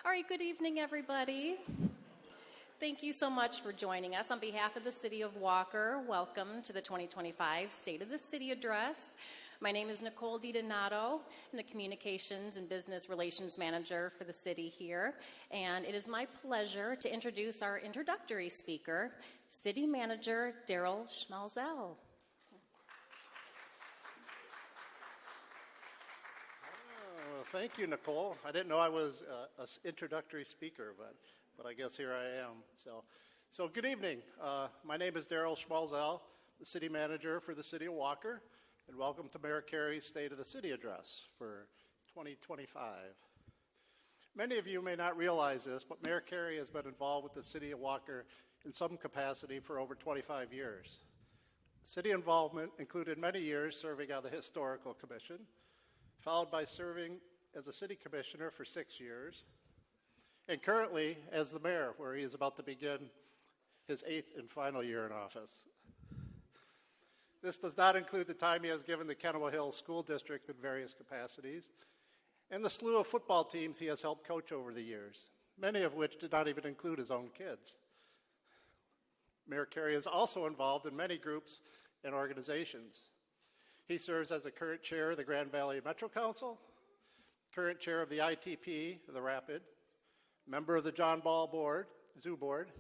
All right, good evening, everybody. Thank you so much for joining us. On behalf of the City of Walker, welcome to the 2025 State of the City Address. My name is Nicole DiDonato. I'm the Communications and Business Relations Manager for the city here, and it is my pleasure to introduce our introductory speaker, City Manager Daryl Schmalzell. Thank you, Nicole. I didn't know I was an introductory speaker, but I guess here I am. So good evening. My name is Daryl Schmalzell, the City Manager for the City of Walker, and welcome to Mayor Carey's State of the City Address for 2025. Many of you may not realize this, but Mayor Carey has been involved with the City of Walker in some capacity for over 25 years. City involvement included many years serving on the Historical Commission, followed by serving as a city commissioner for 6 years, and currently as the mayor, where he is about to begin his 8th and final year in office. This does not include the time he has given the Kennewill Hills School District in various capacities, and the slew of football teams he has helped coach over the years, many of which did not even include his own kids. Mayor Carey is also involved in many groups and organizations. He serves as the current chair of the Grand Valley Metro Council, current chair of the ITP, the Rapid, member of the John Ball Board, Zoo Board,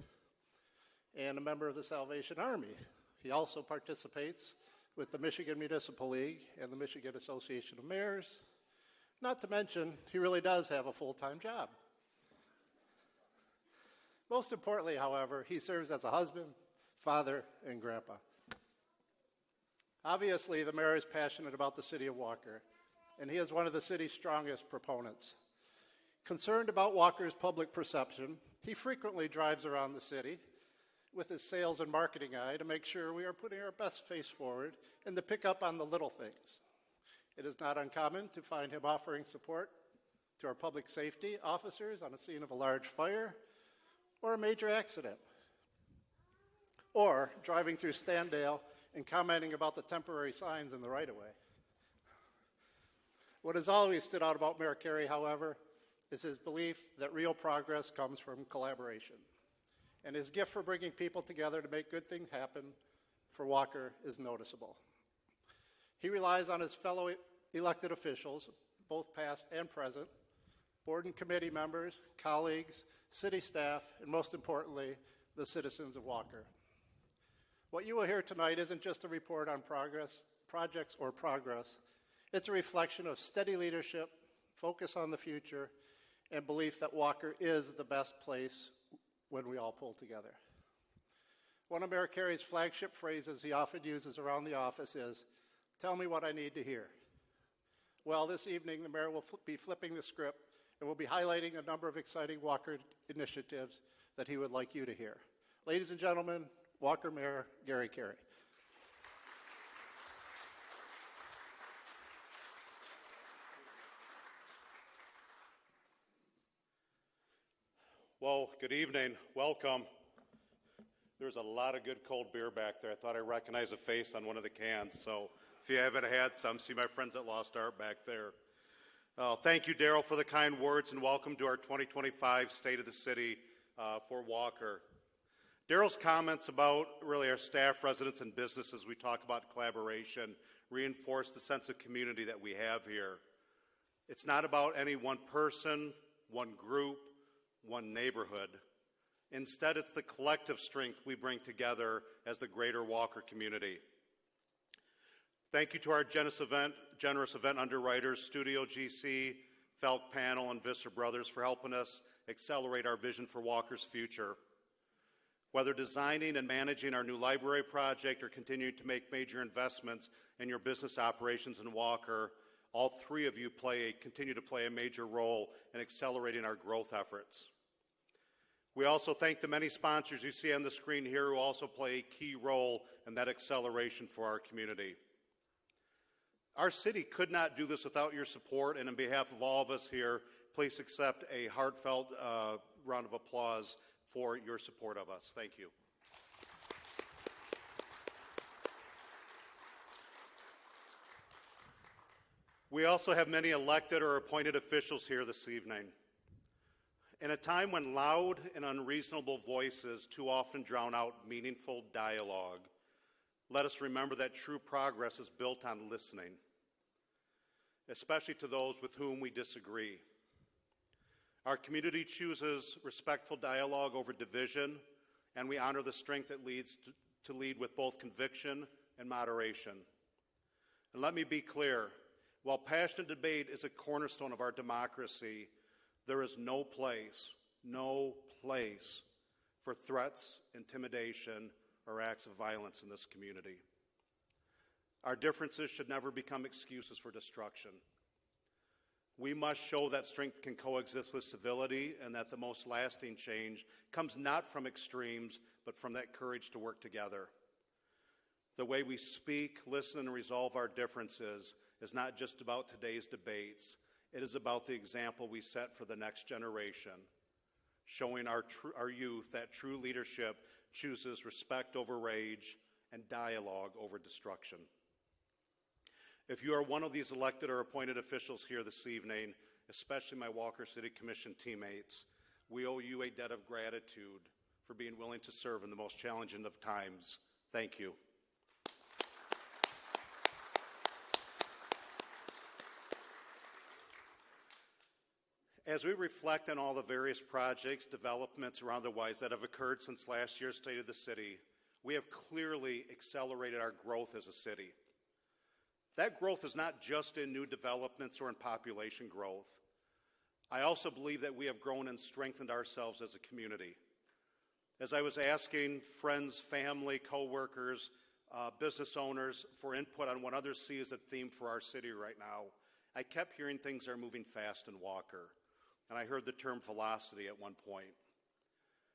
and a member of the Salvation Army. He also participates with the Michigan Municipal League and the Michigan Association of Mayors. Not to mention, he really does have a full-time job. Most importantly, however, he serves as a husband, father, and grandpa. Obviously, the mayor is passionate about the City of Walker, and he is one of the city's strongest proponents. Concerned about Walker's public perception, he frequently drives around the city with his sales and marketing eye to make sure we are putting our best face forward and to pick up on the little things. It is not uncommon to find him offering support to our public safety officers on a scene of a large fire or a major accident, or driving through Standale and commenting about the temporary signs in the right-of-way. What has always stood out about Mayor Carey, however, is his belief that real progress comes from collaboration. And his gift for bringing people together to make good things happen for Walker is noticeable. He relies on his fellow elected officials, both past and present, board and committee members, colleagues, city staff, and most importantly, the citizens of Walker. What you will hear tonight isn't just a report on projects or progress. It's a reflection of steady leadership, focus on the future, and belief that Walker is the best place when we all pull together. One of Mayor Carey's flagship phrases he often uses around the office is, "Tell me what I need to hear." Well, this evening the mayor will be flipping the script and will be highlighting a number of exciting Walker initiatives that he would like you to hear. Ladies and gentlemen, Walker Mayor Gary Carey. Well, good evening. Welcome. There's a lot of good cold beer back there. I thought I recognized a face on one of the cans. So if you haven't had some, see my friends at Lost Art back there. Thank you, Daryl, for the kind words, and welcome to our 2025 State of the City for Walker. Daryl's comments about really our staff, residents, and businesses, we talk about collaboration, reinforce the sense of community that we have here. It's not about any one person, one group, one neighborhood. Instead, it's the collective strength we bring together as the greater Walker community. Thank you to our generous event underwriters, Studio GC, Felk Panel, and Visser Brothers for helping us accelerate our vision for Walker's future. Whether designing and managing our new library project or continuing to make major investments in your business operations in Walker, all three of you continue to play a major role in accelerating our growth efforts. We also thank the many sponsors you see on the screen here who also play a key role in that acceleration for our community. Our city could not do this without your support, and on behalf of all of us here, please accept a heartfelt round of applause for your support of us. Thank you. We also have many elected or appointed officials here this evening. In a time when loud and unreasonable voices too often drown out meaningful dialogue, let us remember that true progress is built on listening, especially to those with whom we disagree. Our community chooses respectful dialogue over division, and we honor the strength that leads to lead with both conviction and moderation. And let me be clear, while passionate debate is a cornerstone of our democracy, there is no place for threats, intimidation, or acts of violence in this community. Our differences should never become excuses for destruction. We must show that strength can coexist with civility and that the most lasting change comes not from extremes, but from that courage to work together. The way we speak, listen, and resolve our differences is not just about today's debates. It is about the example we set for the next generation, showing our youth that true leadership chooses respect over rage and dialogue over destruction. If you are one of these elected or appointed officials here this evening, especially my Walker City Commission teammates, we owe you a debt of gratitude for being willing to serve in the most challenging of times. Thank you. As we reflect on all the various projects, developments, or otherwise that have occurred since last year's State of the City, we have clearly accelerated our growth as a city. That growth is not just in new developments or in population growth. I also believe that we have grown and strengthened ourselves as a community. As I was asking friends, family, coworkers, business owners for input on what others see as a theme for our city right now, I kept hearing things are moving fast in Walker. And I heard the term velocity at one point.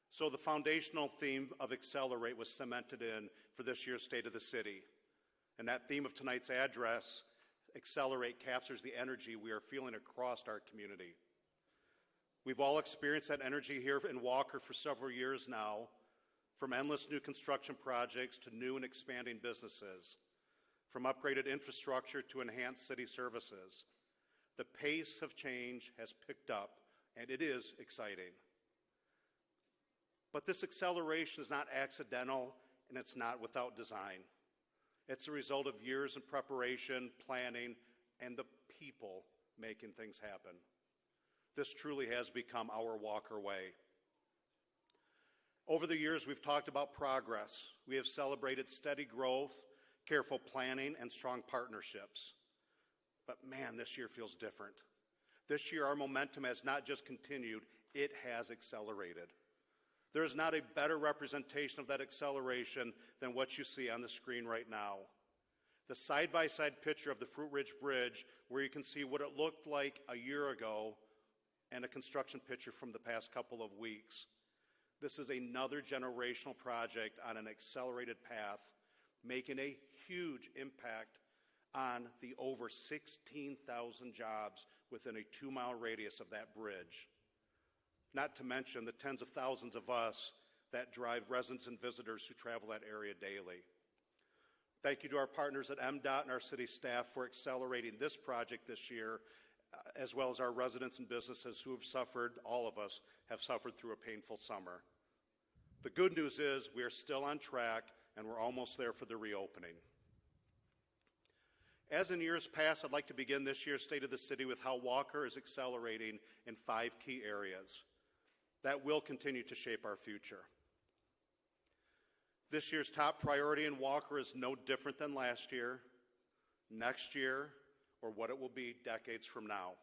So the foundational theme of Accelerate was cemented in for this year's State of the City. And that theme of tonight's address, Accelerate, captures the energy we are feeling across our community. We've all experienced that energy here in Walker for several years now, from endless new construction projects to new and expanding businesses, from upgraded infrastructure to enhanced city services. The pace of change has picked up, and it is exciting. But this acceleration is not accidental, and it's not without design. It's a result of years of preparation, planning, and the people making things happen. This truly has become our Walker way. Over the years, we've talked about progress. We have celebrated steady growth, careful planning, and strong partnerships. But man, this year feels different. This year, our momentum has not just continued, it has accelerated. There is not a better representation of that acceleration than what you see on the screen right now. The side-by-side picture of the Fruit Ridge Bridge, where you can see what it looked like a year ago, and a construction picture from the past couple of weeks. This is another generational project on an accelerated path, making a huge impact on the over 16,000 jobs within a 2-mile radius of that bridge. Not to mention the tens of thousands of us that drive residents and visitors who travel that area daily. Thank you to our partners at MDOT and our city staff for accelerating this project this year, as well as our residents and businesses who have suffered, all of us have suffered through a painful summer. The good news is we are still on track and we're almost there for the reopening. As in years past, I'd like to begin this year's State of the City with how Walker is accelerating in 5 key areas that will continue to shape our future. This year's top priority in Walker is no different than last year, next year, or what it will be decades from now.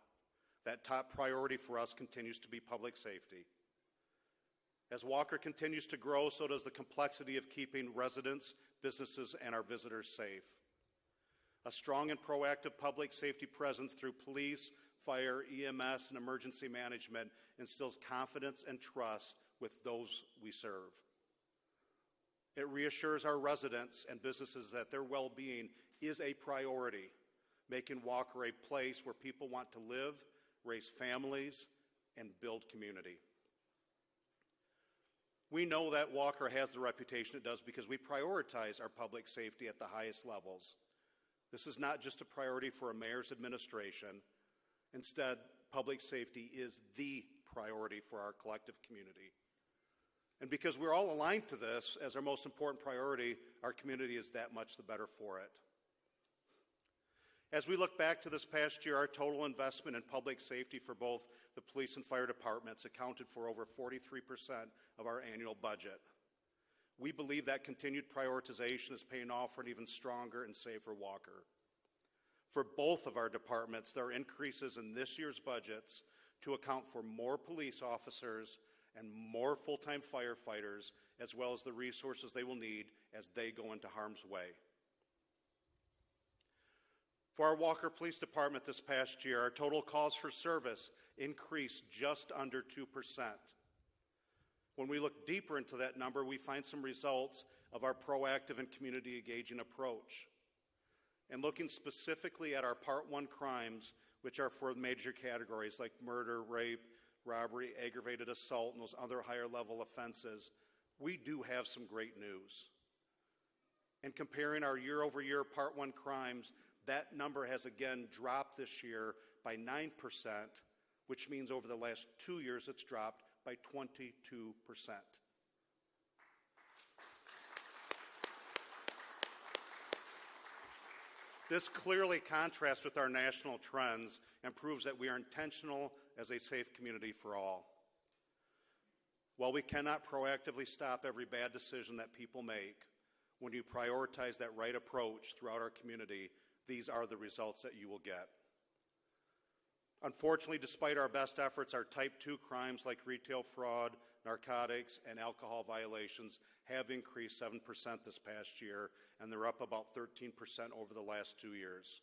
That top priority for us continues to be public safety. As Walker continues to grow, so does the complexity of keeping residents, businesses, and our visitors safe. A strong and proactive public safety presence through police, fire, EMS, and emergency management instills confidence and trust with those we serve. It reassures our residents and businesses that their well-being is a priority, making Walker a place where people want to live, raise families, and build community. We know that Walker has the reputation it does because we prioritize our public safety at the highest levels. This is not just a priority for a mayor's administration. Instead, public safety is the priority for our collective community. And because we're all aligned to this as our most important priority, our community is that much the better for it. As we look back to this past year, our total investment in public safety for both the police and fire departments accounted for over 43% of our annual budget. We believe that continued prioritization is paying off for an even stronger and safer Walker. For both of our departments, there are increases in this year's budgets to account for more police officers and more full-time firefighters, as well as the resources they will need as they go into harm's way. For our Walker Police Department this past year, our total calls for service increased just under 2%. When we look deeper into that number, we find some results of our proactive and community engaging approach. And looking specifically at our Part 1 crimes, which are for major categories like murder, rape, robbery, aggravated assault, and those other higher level offenses, we do have some great news. And comparing our year-over-year Part 1 crimes, that number has again dropped this year by 9%, which means over the last 2 years it's dropped by 22%. This clearly contrasts with our national trends and proves that we are intentional as a safe community for all. While we cannot proactively stop every bad decision that people make, when you prioritize that right approach throughout our community, these are the results that you will get. Unfortunately, despite our best efforts, our Type 2 crimes like retail fraud, narcotics, and alcohol violations have increased 7% this past year, and they're up about 13% over the last 2 years.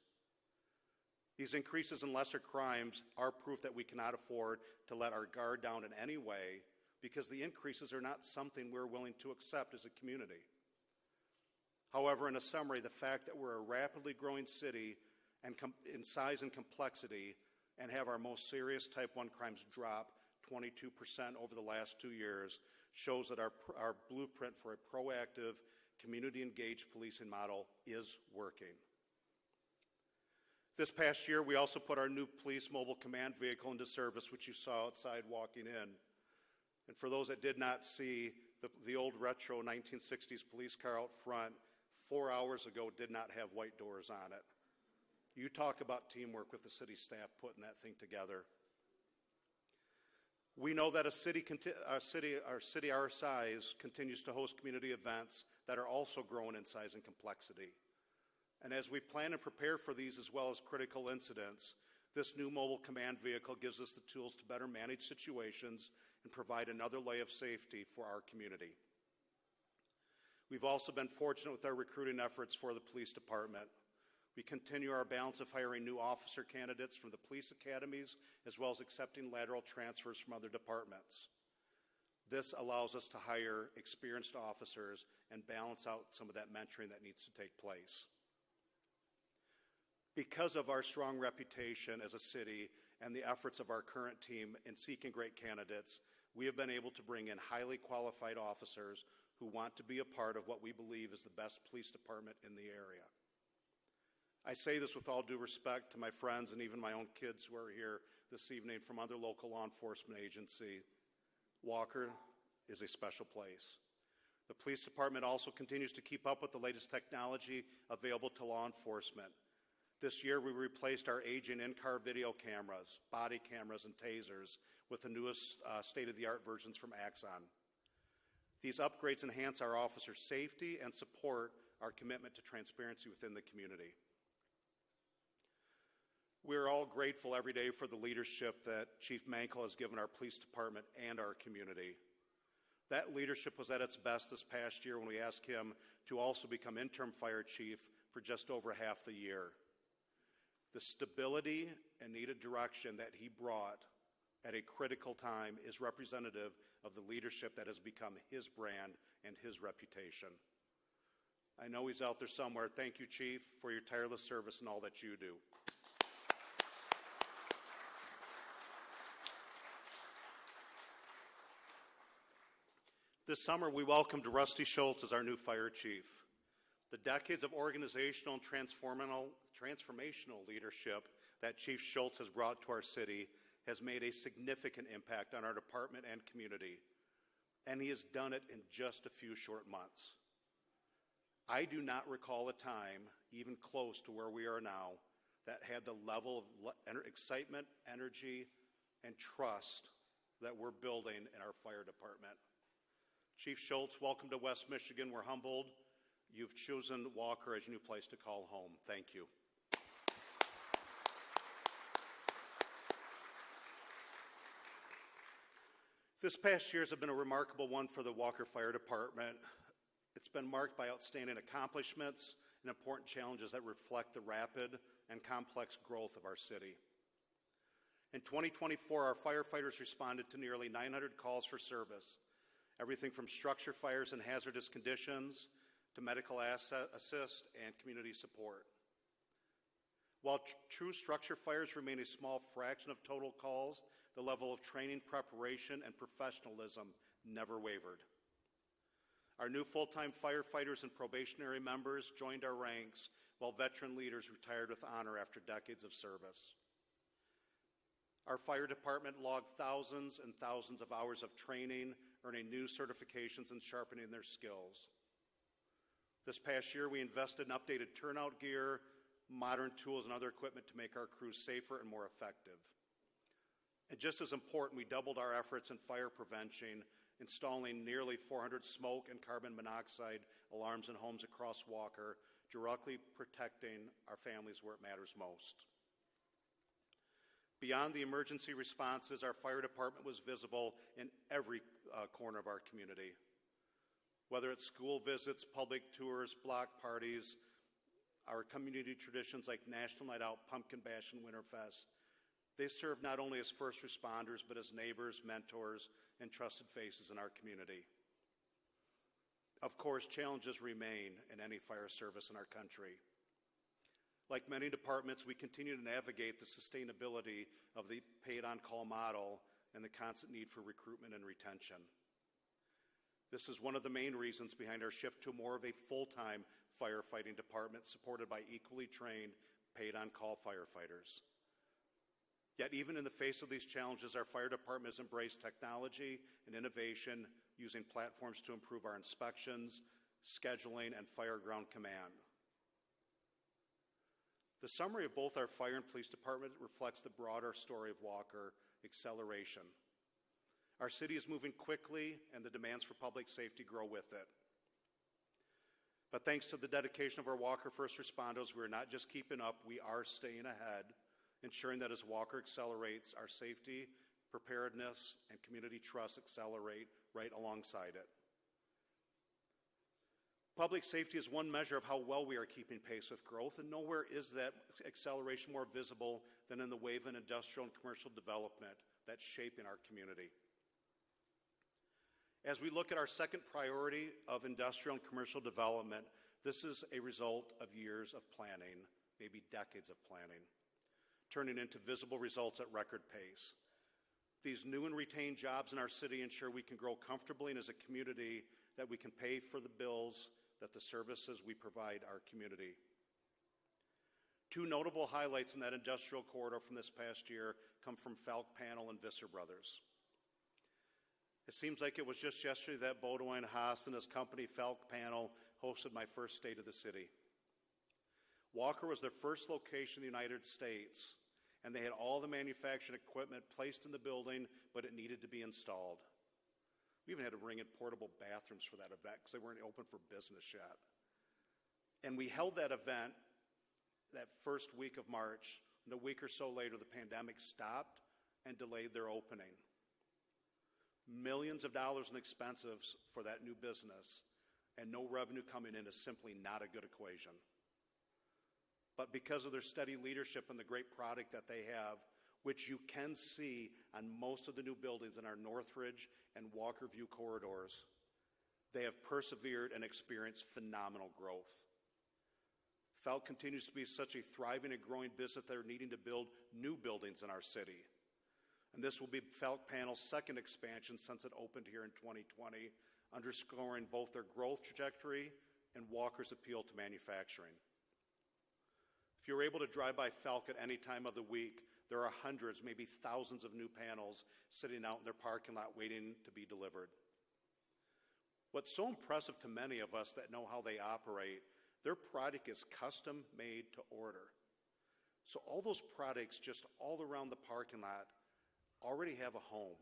These increases in lesser crimes are proof that we cannot afford to let our guard down in any way, because the increases are not something we're willing to accept as a community. However, in a summary, the fact that we're a rapidly growing city and in size and complexity and have our most serious Type 1 crimes drop 22% over the last 2 years shows that our blueprint for a proactive, community-engaged policing model is working. This past year, we also put our new police mobile command vehicle into service, which you saw outside walking in. And for those that did not see, the old retro 1960s police car out front 4 hours ago did not have white doors on it. You talk about teamwork with the city staff putting that thing together. We know that our city our size continues to host community events that are also growing in size and complexity. And as we plan and prepare for these as well as critical incidents, this new mobile command vehicle gives us the tools to better manage situations and provide another layer of safety for our community. We've also been fortunate with our recruiting efforts for the police department. We continue our balance of hiring new officer candidates from the police academies, as well as accepting lateral transfers from other departments. This allows us to hire experienced officers and balance out some of that mentoring that needs to take place. Because of our strong reputation as a city and the efforts of our current team in seeking great candidates, we have been able to bring in highly qualified officers who want to be a part of what we believe is the best police department in the area. I say this with all due respect to my friends and even my own kids who are here this evening from other local law enforcement agencies. Walker is a special place. The police department also continues to keep up with the latest technology available to law enforcement. This year, we replaced our aging in-car video cameras, body cameras, and tasers with the newest state-of-the-art versions from Axon. These upgrades enhance our officers' safety and support our commitment to transparency within the community. We're all grateful every day for the leadership that Chief Mankel has given our police department and our community. That leadership was at its best this past year when we asked him to also become interim fire chief for just over half the year. The stability and needed direction that he brought at a critical time is representative of the leadership that has become his brand and his reputation. I know he's out there somewhere. Thank you, Chief, for your tireless service and all that you do. This summer, we welcomed Rusty Schultz as our new fire chief. The decades of organizational and transformational leadership that Chief Schultz has brought to our city has made a significant impact on our department and community, and he has done it in just a few short months. I do not recall a time, even close to where we are now, that had the level of excitement, energy, and trust that we're building in our fire department. Chief Schultz, welcome to West Michigan. We're humbled. You've chosen Walker as your new place to call home. Thank you. This past year has been a remarkable one for the Walker Fire Department. It's been marked by outstanding accomplishments and important challenges that reflect the rapid and complex growth of our city. In 2024, our firefighters responded to nearly 900 calls for service, everything from structure fires and hazardous conditions to medical assist and community support. While true structure fires remain a small fraction of total calls, the level of training, preparation, and professionalism never wavered. Our new full-time firefighters and probationary members joined our ranks, while veteran leaders retired with honor after decades of service. Our fire department logged thousands and thousands of hours of training, earning new certifications and sharpening their skills. This past year, we invested in updated turnout gear, modern tools, and other equipment to make our crews safer and more effective. And just as important, we doubled our efforts in fire prevention, installing nearly 400 smoke and carbon monoxide alarms in homes across Walker, directly protecting our families where it matters most. Beyond the emergency responses, our fire department was visible in every corner of our community. Whether it's school visits, public tours, block parties, our community traditions like National Night Out, Pumpkin Bash, and Winterfest, they serve not only as first responders, but as neighbors, mentors, and trusted faces in our community. Of course, challenges remain in any fire service in our country. Like many departments, we continue to navigate the sustainability of the paid-on-call model and the constant need for recruitment and retention. This is one of the main reasons behind our shift to more of a full-time firefighting department supported by equally trained paid-on-call firefighters. Yet even in the face of these challenges, our fire department has embraced technology and innovation using platforms to improve our inspections, scheduling, and fire ground command. The summary of both our fire and police department reflects the broader story of Walker: acceleration. Our city is moving quickly, and the demands for public safety grow with it. But thanks to the dedication of our Walker first responders, we are not just keeping up, we are staying ahead, ensuring that as Walker accelerates, our safety, preparedness, and community trust accelerate right alongside it. Public safety is one measure of how well we are keeping pace with growth, and nowhere is that acceleration more visible than in the wave of industrial and commercial development that's shaping our community. As we look at our second priority of industrial and commercial development, this is a result of years of planning, maybe decades of planning, turning into visible results at record pace. These new and retained jobs in our city ensure we can grow comfortably and as a community that we can pay for the bills that the services we provide our community. Two notable highlights in that industrial corridor from this past year come from Falk Panel and Visser Brothers. It seems like it was just yesterday that Bodewine Haas and his company Falk Panel hosted my first State of the City. Walker was their first location in the United States, and they had all the manufactured equipment placed in the building, but it needed to be installed. We even had to bring in portable bathrooms for that event because they weren't open for business yet. And we held that event that first week of March, and a week or so later, the pandemic stopped and delayed their opening. Millions of dollars in expenses for that new business, and no revenue coming in is simply not a good equation. But because of their steady leadership and the great product that they have, which you can see on most of the new buildings in our Northridge and Walker View corridors, they have persevered and experienced phenomenal growth. Falk continues to be such a thriving and growing business that they're needing to build new buildings in our city. And this will be Falk Panel's second expansion since it opened here in 2020, underscoring both their growth trajectory and Walker's appeal to manufacturing. If you're able to drive by Falk at any time of the week, there are hundreds, maybe thousands of new panels sitting out in their parking lot waiting to be delivered. What's so impressive to many of us that know how they operate, their product is custom made to order. So all those products just all around the parking lot already have a home.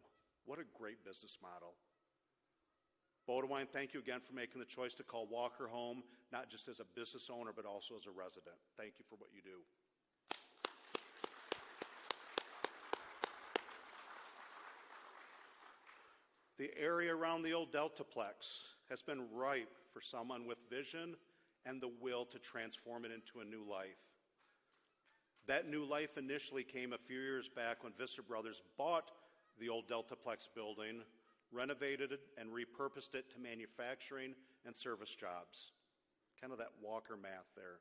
What a great business model. Bodewine, thank you again for making the choice to call Walker home, not just as a business owner, but also as a resident. Thank you for what you do. The area around the old Deltaplex has been ripe for someone with vision and the will to transform it into a new life. That new life initially came a few years back when Vista Brothers bought the old Deltaplex building, renovated it, and repurposed it to manufacturing and service jobs. Kind of that Walker math there.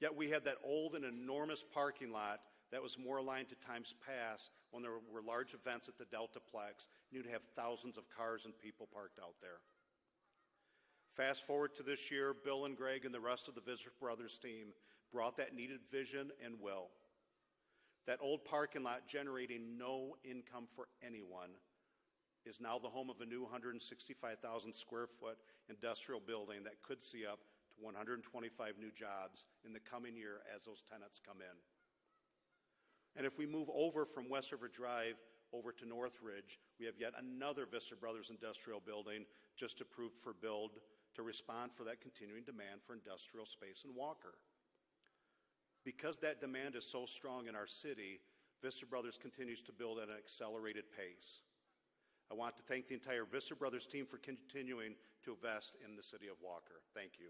Yet we had that old and enormous parking lot that was more aligned to times past when there were large events at the Deltaplex, and you'd have thousands of cars and people parked out there. Fast forward to this year, Bill and Greg and the rest of the Vista Brothers team brought that needed vision and will. That old parking lot generating no income for anyone is now the home of a new 165,000 square foot industrial building that could see up to 125 new jobs in the coming year as those tenants come in. And if we move over from West River Drive over to Northridge, we have yet another Vista Brothers industrial building just approved for build to respond for that continuing demand for industrial space in Walker. Because that demand is so strong in our city, Vista Brothers continues to build at an accelerated pace. I want to thank the entire Vista Brothers team for continuing to invest in the city of Walker. Thank you.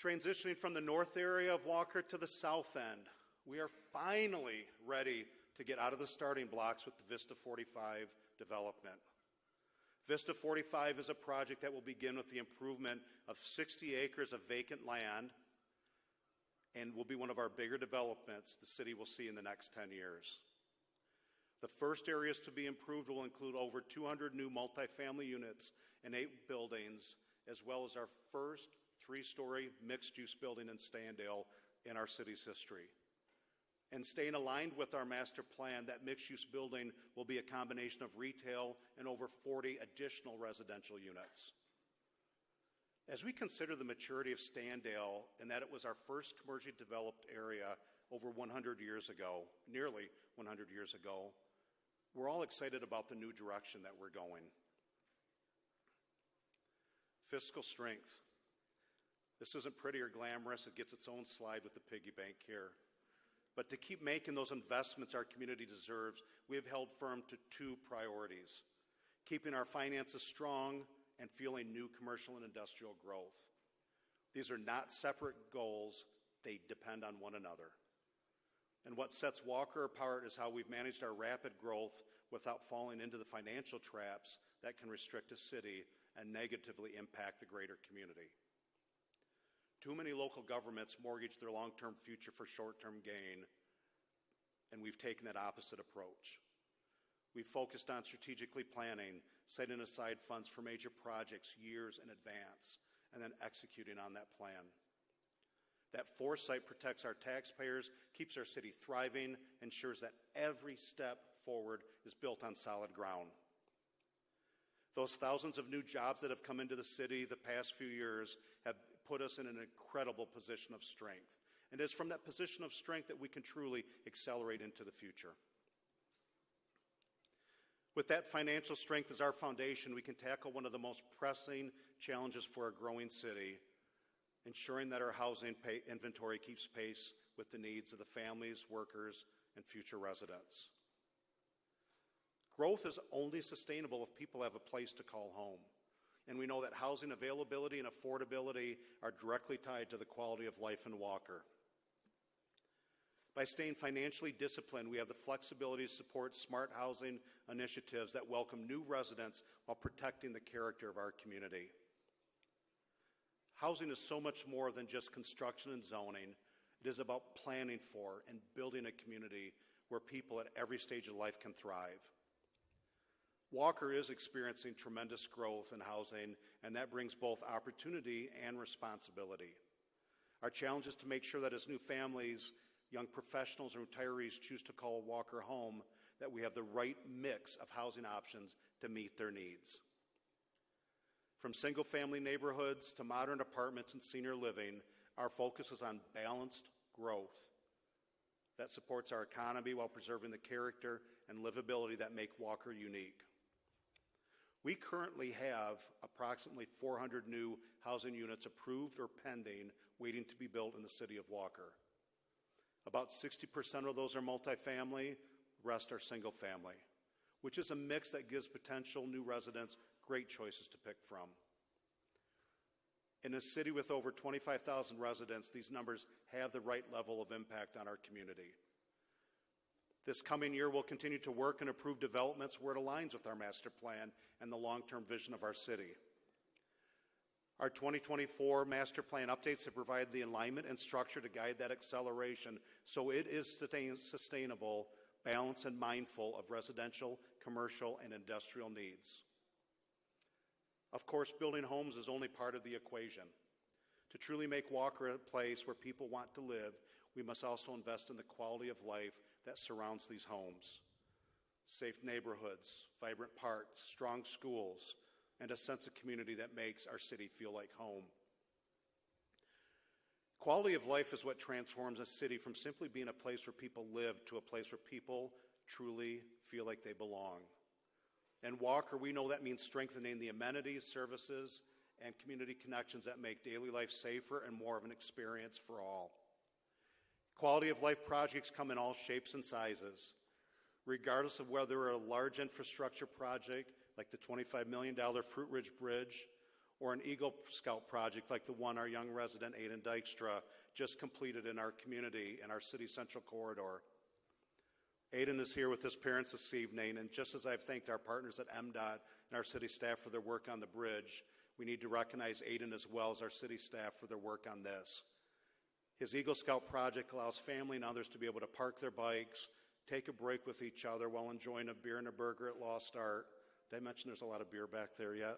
Transitioning from the north area of Walker to the south end, we are finally ready to get out of the starting blocks with the Vista 45 development. Vista 45 is a project that will begin with the improvement of 60 acres of vacant land and will be one of our bigger developments the city will see in the next 10 years. The first areas to be improved will include over 200 new multifamily units and 8 buildings, as well as our first 3-story mixed-use building in Standale in our city's history. And staying aligned with our master plan, that mixed-use building will be a combination of retail and over 40 additional residential units. As we consider the maturity of Standale and that it was our first commercially developed area over 100 years ago, nearly 100 years ago, we're all excited about the new direction that we're going. Fiscal strength. This isn't pretty or glamorous. It gets its own slide with the piggy bank here. But to keep making those investments our community deserves, we have held firm to 2 priorities: keeping our finances strong and fueling new commercial and industrial growth. These are not separate goals. They depend on one another. And what sets Walker apart is how we've managed our rapid growth without falling into the financial traps that can restrict a city and negatively impact the greater community. Too many local governments mortgage their long-term future for short-term gain, and we've taken that opposite approach. We've focused on strategically planning, setting aside funds for major projects years in advance, and then executing on that plan. That foresight protects our taxpayers, keeps our city thriving, ensures that every step forward is built on solid ground. Those thousands of new jobs that have come into the city the past few years have put us in an incredible position of strength. And it's from that position of strength that we can truly accelerate into the future. With that financial strength as our foundation, we can tackle one of the most pressing challenges for a growing city, ensuring that our housing inventory keeps pace with the needs of the families, workers, and future residents. Growth is only sustainable if people have a place to call home. And we know that housing availability and affordability are directly tied to the quality of life in Walker. By staying financially disciplined, we have the flexibility to support smart housing initiatives that welcome new residents while protecting the character of our community. Housing is so much more than just construction and zoning. It is about planning for and building a community where people at every stage of life can thrive. Walker is experiencing tremendous growth in housing, and that brings both opportunity and responsibility. Our challenge is to make sure that as new families, young professionals, and retirees choose to call Walker home, that we have the right mix of housing options to meet their needs. From single-family neighborhoods to modern apartments and senior living, our focus is on balanced growth that supports our economy while preserving the character and livability that make Walker unique. We currently have approximately 400 new housing units approved or pending, waiting to be built in the city of Walker. About 60% of those are multifamily, the rest are single family, which is a mix that gives potential new residents great choices to pick from. In a city with over 25,000 residents, these numbers have the right level of impact on our community. This coming year, we'll continue to work and approve developments where it aligns with our master plan and the long-term vision of our city. Our 2024 master plan updates have provided the alignment and structure to guide that acceleration so it is sustainable, balanced, and mindful of residential, commercial, and industrial needs. Of course, building homes is only part of the equation. To truly make Walker a place where people want to live, we must also invest in the quality of life that surrounds these homes. Safe neighborhoods, vibrant parks, strong schools, and a sense of community that makes our city feel like home. Quality of life is what transforms a city from simply being a place where people live to a place where people truly feel like they belong. And Walker, we know that means strengthening the amenities, services, and community connections that make daily life safer and more of an experience for all. Quality of life projects come in all shapes and sizes. Regardless of whether they're a large infrastructure project like the $25 million Fruit Ridge Bridge or an Eagle Scout project like the one our young resident Aiden Dykstra just completed in our community in our city central corridor. Aiden is here with his parents this evening, and just as I've thanked our partners at MDOT and our city staff for their work on the bridge, we need to recognize Aiden as well as our city staff for their work on this. His Eagle Scout project allows family and others to be able to park their bikes, take a break with each other while enjoying a beer and a burger at Lost Art. Did I mention there's a lot of beer back there yet?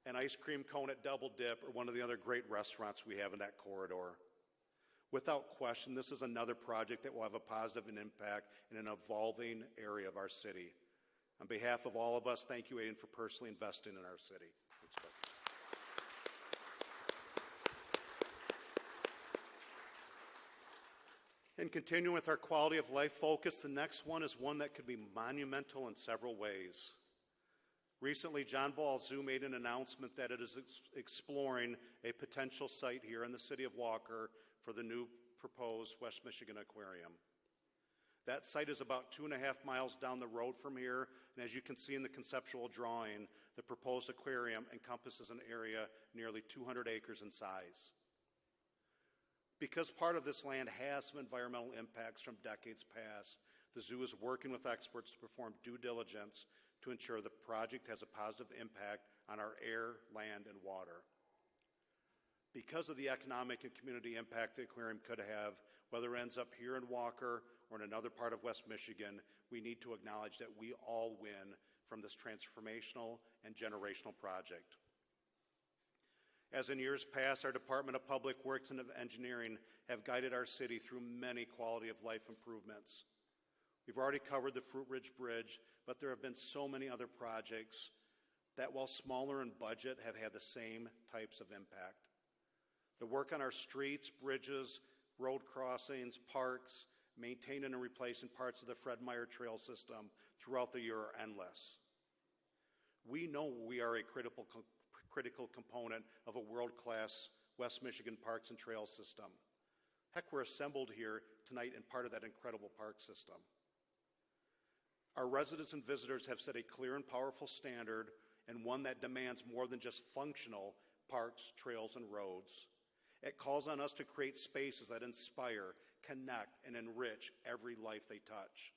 An ice cream cone at Double Dip, or one of the other great restaurants we have in that corridor. Without question, this is another project that will have a positive impact in an evolving area of our city. On behalf of all of us, thank you, Aiden, for personally investing in our city. And continuing with our quality of life focus, the next one is one that could be monumental in several ways. Recently, John Balzu made an announcement that it is exploring a potential site here in the city of Walker for the new proposed West Michigan Aquarium. That site is about 2.5 miles down the road from here, and as you can see in the conceptual drawing, the proposed aquarium encompasses an area nearly 200 acres in size. Because part of this land has some environmental impacts from decades past, the zoo is working with experts to perform due diligence to ensure the project has a positive impact on our air, land, and water. Because of the economic and community impact the aquarium could have, whether it ends up here in Walker or in another part of West Michigan, we need to acknowledge that we all win from this transformational and generational project. As in years past, our Department of Public Works and of Engineering have guided our city through many quality of life improvements. We've already covered the Fruit Ridge Bridge, but there have been so many other projects that, while smaller in budget, have had the same types of impact. The work on our streets, bridges, road crossings, parks, maintaining and replacing parts of the Fred Meyer Trail system throughout the year are endless. We know we are a critical component of a world-class West Michigan parks and trail system. Heck, we're assembled here tonight in part of that incredible park system. Our residents and visitors have set a clear and powerful standard, and one that demands more than just functional parks, trails, and roads. It calls on us to create spaces that inspire, connect, and enrich every life they touch.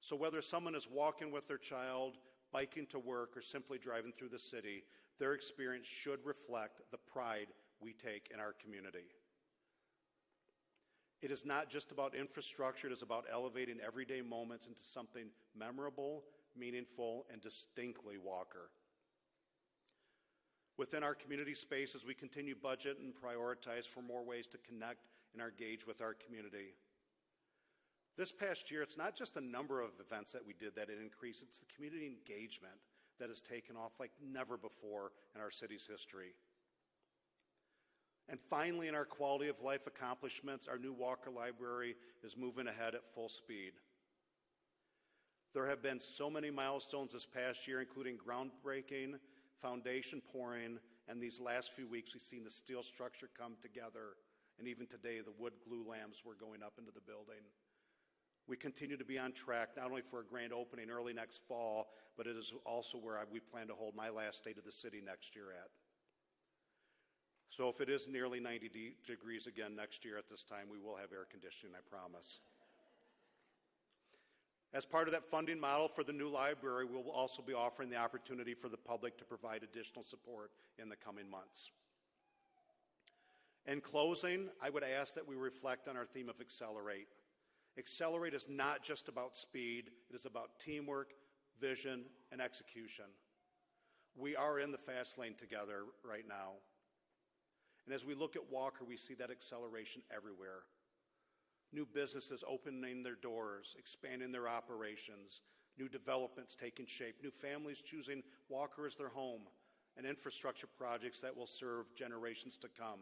So whether someone is walking with their child, biking to work, or simply driving through the city, their experience should reflect the pride we take in our community. It is not just about infrastructure, it is about elevating everyday moments into something memorable, meaningful, and distinctly Walker. Within our community spaces, we continue budget and prioritize for more ways to connect and engage with our community. This past year, it's not just the number of events that we did that it increased, it's the community engagement that has taken off like never before in our city's history. And finally, in our quality of life accomplishments, our new Walker Library is moving ahead at full speed. There have been so many milestones this past year, including groundbreaking, foundation pouring, and these last few weeks we've seen the steel structure come together, and even today the wood glue lamps were going up into the building. We continue to be on track not only for a grand opening early next fall, but it is also where we plan to hold my last State of the City next year at. So if it is nearly 90 degrees again next year at this time, we will have air conditioning, I promise. As part of that funding model for the new library, we will also be offering the opportunity for the public to provide additional support in the coming months. In closing, I would ask that we reflect on our theme of Accelerate. Accelerate is not just about speed, it is about teamwork, vision, and execution. We are in the fast lane together right now. And as we look at Walker, we see that acceleration everywhere. New businesses opening their doors, expanding their operations, new developments taking shape, new families choosing Walker as their home, and infrastructure projects that will serve generations to come.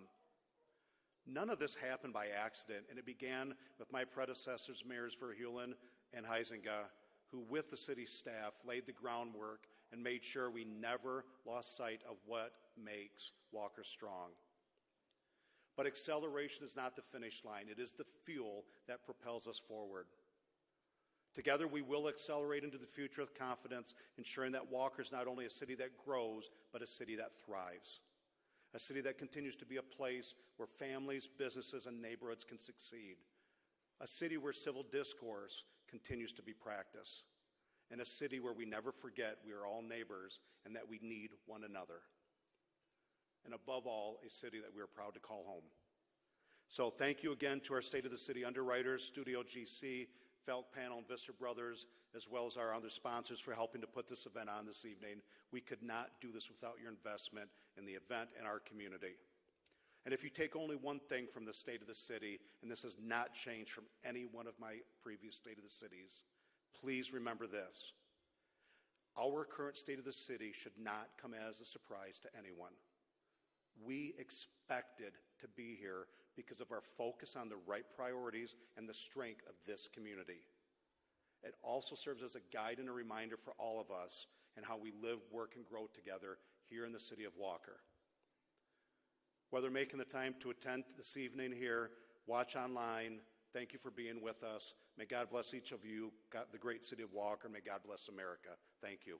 None of this happened by accident, and it began with my predecessors, Mayors Verheulen and Huizinga, who with the city staff laid the groundwork and made sure we never lost sight of what makes Walker strong. But acceleration is not the finish line. It is the fuel that propels us forward. Together, we will accelerate into the future with confidence, ensuring that Walker is not only a city that grows, but a city that thrives. A city that continues to be a place where families, businesses, and neighborhoods can succeed. A city where civil discourse continues to be practiced. And a city where we never forget we are all neighbors and that we need one another. And above all, a city that we are proud to call home. So thank you again to our State of the City underwriters, Studio GC, Felt Panel, and Visser Brothers, as well as our other sponsors for helping to put this event on this evening. We could not do this without your investment in the event and our community. And if you take only one thing from the State of the City, and this has not changed from any one of my previous State of the Cities, please remember this. Our current State of the City should not come as a surprise to anyone. We expected to be here because of our focus on the right priorities and the strength of this community. It also serves as a guide and a reminder for all of us and how we live, work, and grow together here in the city of Walker. Whether making the time to attend this evening here, watch online, thank you for being with us. May God bless each of you, the great city of Walker. May God bless America. Thank you.